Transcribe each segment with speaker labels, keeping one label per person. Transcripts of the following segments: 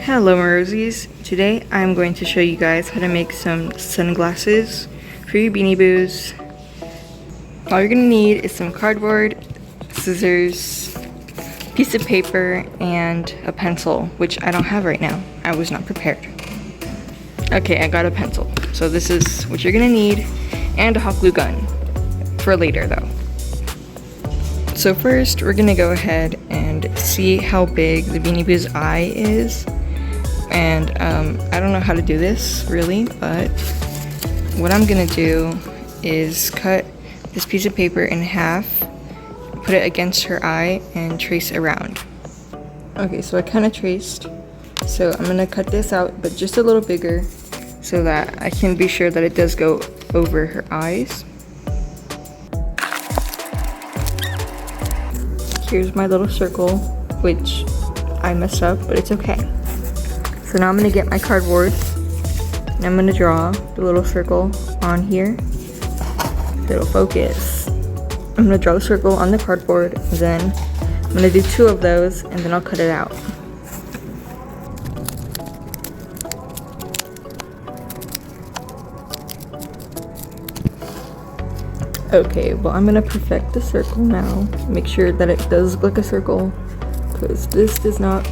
Speaker 1: Hello my Rosies. Today I'm going to show you guys how to make some sunglasses for your Beanie Boos. All you're gonna need is some cardboard, scissors, piece of paper, and a pencil, which I don't have right now. I was not prepared. Okay, I got a pencil. So this is what you're gonna need, and a hot glue gun for later though. So first we're gonna go ahead and see how big the Beanie Boo's eye is. And I don't know how to do this really, but what I'm gonna do is cut this piece of paper in half, put it against her eye, and trace around. Okay, so I kind of traced. So I'm gonna cut this out, but just a little bigger so that I can be sure that it does go over her eyes. Here's my little circle, which I messed up, but it's okay. So now I'm gonna get my cardboard and I'm gonna draw the little circle on here. It'll focus. I'm gonna draw the circle on the cardboard, and then I'm gonna do 2 of those, and then I'll cut it out. Okay, well I'm gonna perfect the circle now. Make sure that it does look like a circle, because this does not.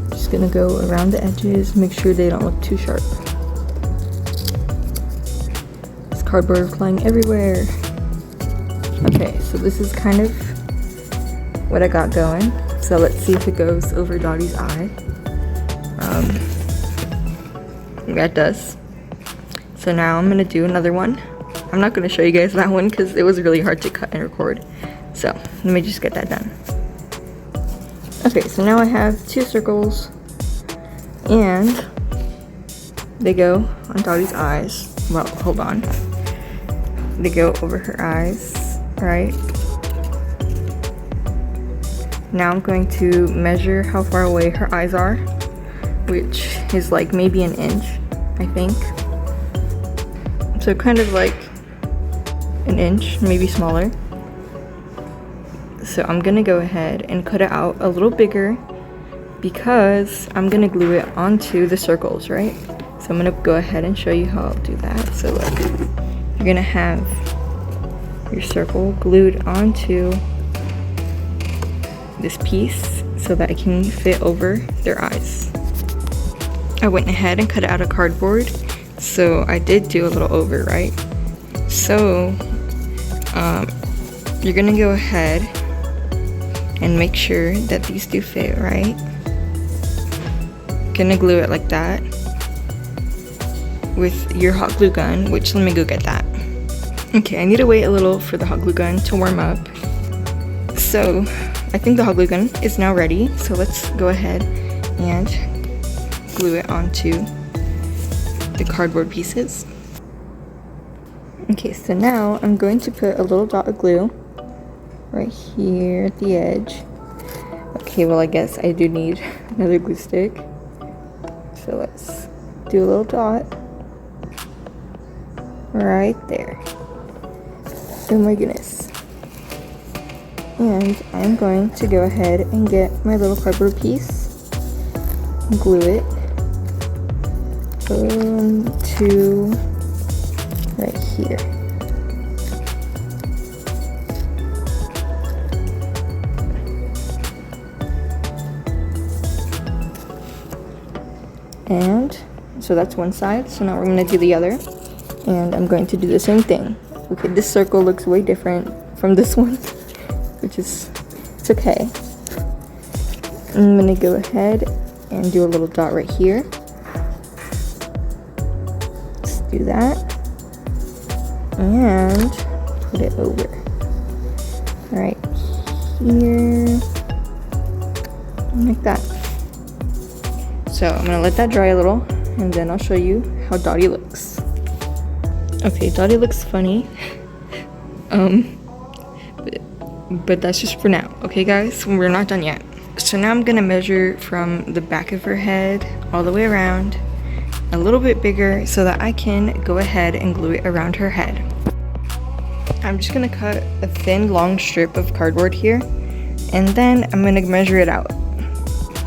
Speaker 1: Just gonna go around the edges, make sure they don't look too sharp. This cardboard is flying everywhere. Okay, so this is kind of what I got going. So let's see if it goes over Dottie's eye. Yeah, it does. So now I'm gonna do another one. I'm not gonna show you guys that one because it was really hard to cut and record. So let me just get that done. Okay, so now I have 2 circles, and they go on Dottie's eyes. Well, hold on. They go over her eyes, right? Now I'm going to measure how far away her eyes are, which is like maybe an inch, I think. So kind of like an inch, maybe smaller. So I'm gonna go ahead and cut it out a little bigger because I'm gonna glue it onto the circles, right? So I'm gonna go ahead and show you how I'll do that. So look, you're gonna have your circle glued onto this piece so that it can fit over their eyes. I went ahead and cut it out of cardboard, so I did do a little over, right? So you're gonna go ahead and make sure that these do fit, right? Gonna glue it like that with your hot glue gun, which let me go get that. Okay, I need to wait a little for the hot glue gun to warm up. So I think the hot glue gun is now ready, so let's go ahead and glue it onto the cardboard pieces. Okay, so now I'm going to put a little dot of glue right here at the edge. Okay, well I guess I do need another glue stick. So let's do a little dot right there. Oh my goodness. And I'm going to go ahead and get my little cardboard piece, glue it to right here. And so that's one side. So now we're going to do the other, and I'm going to do the same thing. Okay, this circle looks way different from this one, which is, it's okay. I'm going to go ahead and do a little dot right here. Let's do that and put it over right here, like that. So I'm gonna let that dry a little, and then I'll show you how Dottie looks. Okay, Dottie looks funny. But that's just for now. Okay guys, we're not done yet. So now I'm gonna measure from the back of her head all the way around, a little bit bigger, so that I can go ahead and glue it around her head. I'm just gonna cut a thin long strip of cardboard here, and then I'm gonna measure it out.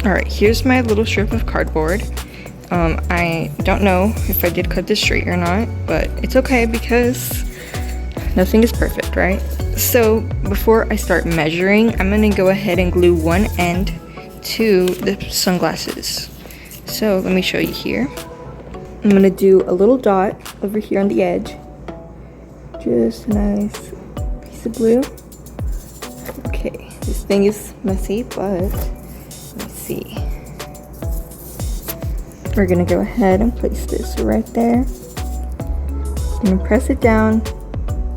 Speaker 1: Alright, here's my little strip of cardboard. I don't know if I did cut this straight or not, but it's okay because nothing is perfect, right? So before I start measuring, I'm gonna go ahead and glue one end to the sunglasses. So let me show you here. I'm gonna do a little dot over here on the edge. Just a nice piece of glue. Okay, this thing is messy, but let's see. We're gonna go ahead and place this right there. Gonna press it down.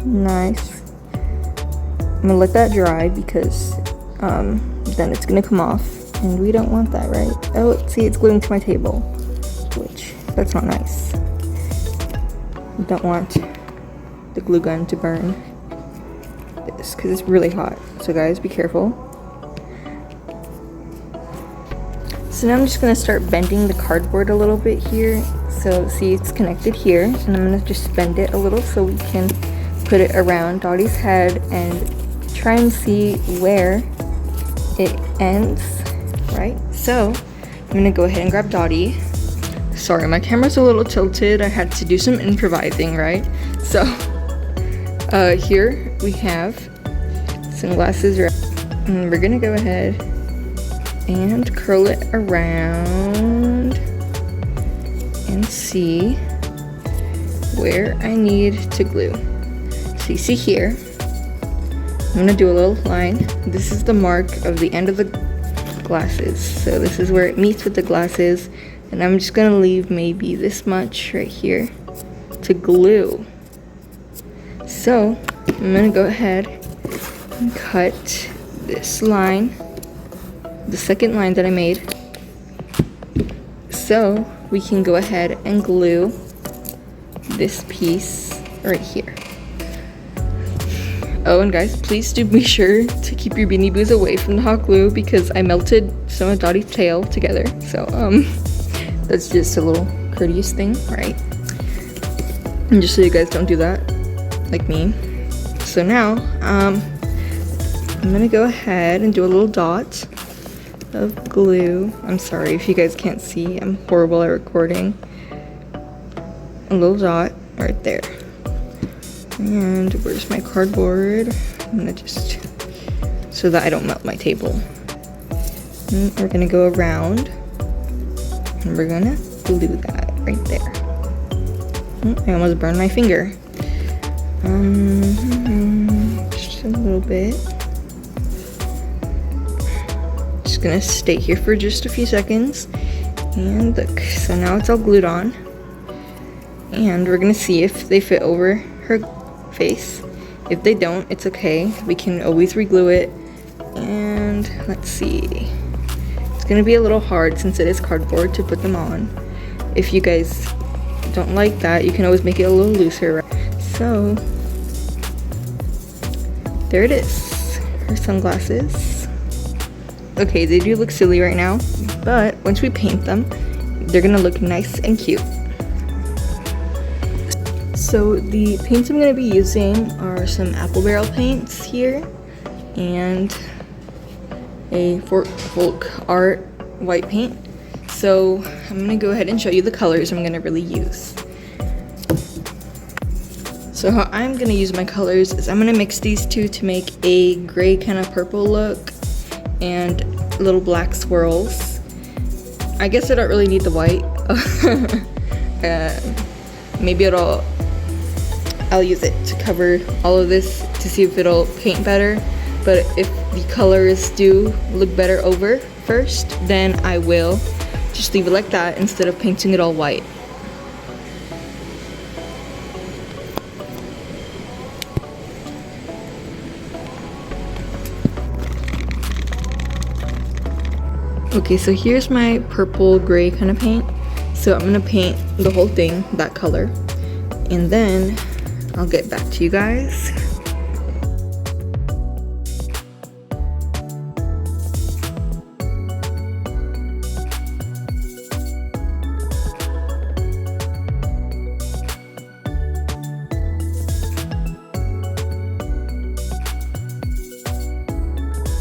Speaker 1: Nice. I'm gonna let that dry because then it's gonna come off, and we don't want that, right? Oh, see, it's gluing to my table, which that's not nice. We don't want the glue gun to burn this because it's really hot. So guys, be careful. So now I'm just gonna start bending the cardboard a little bit here. So see, it's connected here, and I'm gonna just bend it a little so we can put it around Dottie's head and try and see where it ends, right? So I'm gonna go ahead and grab Dottie. Sorry, my camera's a little tilted. I had to do some improvising, right? So here we have sunglasses, and we're gonna go ahead and curl it around and see where I need to glue. So you see here, I'm gonna do a little line. This is the mark of the end of the glasses. So this is where it meets with the glasses, and I'm just gonna leave maybe this much right here to glue. So I'm gonna go ahead and cut this line, the second line that I made, so we can go ahead and glue this piece right here. Oh, and guys, please do be sure to keep your Beanie Boos away from the hot glue because I melted some of Dottie's tail together. So that's just a little courteous thing, right? And just so you guys don't do that like me. So now I'm gonna go ahead and do a little dot of glue. I'm sorry if you guys can't see, I'm horrible at recording. A little dot right there. And where's my cardboard? I'm gonna just, so that I don't melt my table. And we're gonna go around and we're gonna glue that right there. Oh, I almost burned my finger. Just a little bit. Just gonna stay here for just a few seconds. And look, so now it's all glued on. And we're gonna see if they fit over her face. If they don't, it's okay. We can always reglue it. And let's see. It's gonna be a little hard since it is cardboard to put them on. If you guys don't like that, you can always make it a little looser. So there it is, her sunglasses. Okay, they do look silly right now, but once we paint them, they're gonna look nice and cute. So the paints I'm gonna be using are some apple barrel paints here and a folk art white paint. So I'm gonna go ahead and show you the colors I'm gonna really use. So how I'm gonna use my colors is I'm gonna mix these two to make a gray kind of purple look and little black swirls. I guess I don't really need the white. Maybe I'll use it to cover all of this to see if it'll paint better. But if the colors do look better over first, then I will just leave it like that instead of painting it all white. Okay, so here's my purple gray kind of paint. So I'm gonna paint the whole thing that color, and then I'll get back to you guys.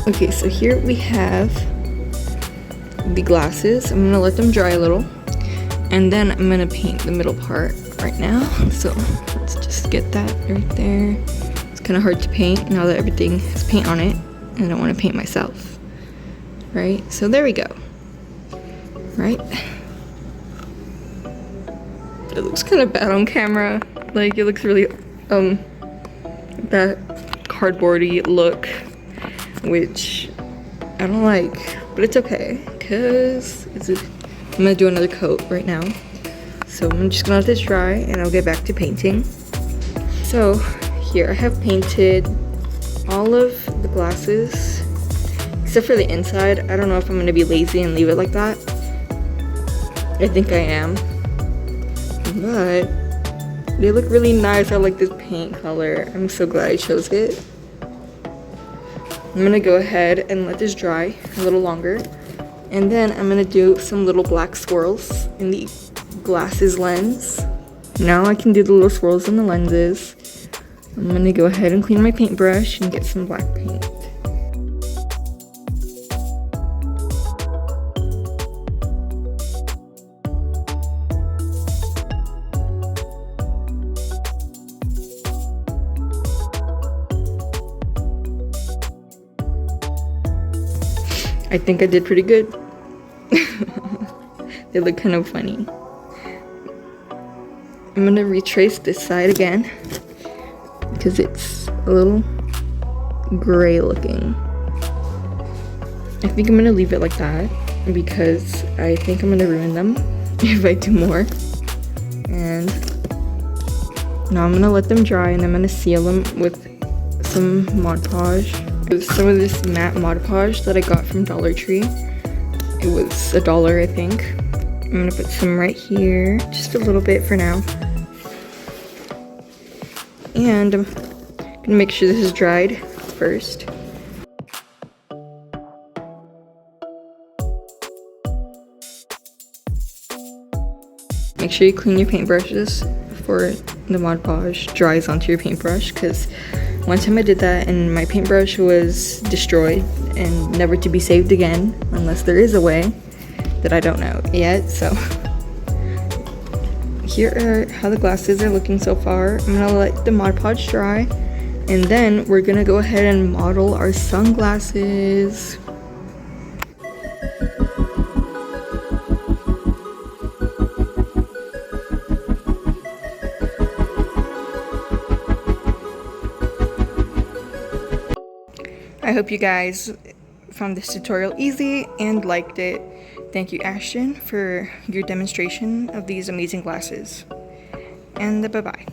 Speaker 1: Okay, so here we have the glasses. I'm gonna let them dry a little, and then I'm gonna paint the middle part right now. So let's just get that right there. It's kind of hard to paint now that everything has paint on it, and I don't want to paint myself, right? So there we go. Right? It looks kind of bad on camera. Like, it looks really that cardboardy look, which I don't like, but it's okay because I'm gonna do another coat right now. So I'm just gonna let this dry and I'll get back to painting. So here I have painted all of the glasses except for the inside. I don't know if I'm gonna be lazy and leave it like that. I think I am, but they look really nice. I like this paint color. I'm so glad I chose it. I'm gonna go ahead and let this dry a little longer, and then I'm gonna do some little black swirls in the glasses lens. Now I can do the little swirls in the lenses. I'm gonna go ahead and clean my paintbrush and get some black paint. I think I did pretty good. They look kind of funny. I'm gonna retrace this side again because it's a little gray looking. I think I'm gonna leave it like that because I think I'm gonna ruin them if I do more. And now I'm gonna let them dry and I'm gonna seal them with some Mod Podge. Some of this matte Mod Podge that I got from Dollar Tree. It was $1, I think. I'm gonna put some right here, just a little bit for now. And I'm gonna make sure this is dried first. Make sure you clean your paintbrushes before the Mod Podge dries onto your paintbrush, because one time I did that and my paintbrush was destroyed and never to be saved again, unless there is a way that I don't know yet. So here are how the glasses are looking so far. I'm gonna let the Mod Podge dry, and then we're gonna go ahead and model our sunglasses. I hope you guys found this tutorial easy and liked it. Thank you, Ashton, for your demonstration of these amazing glasses. And bye-bye.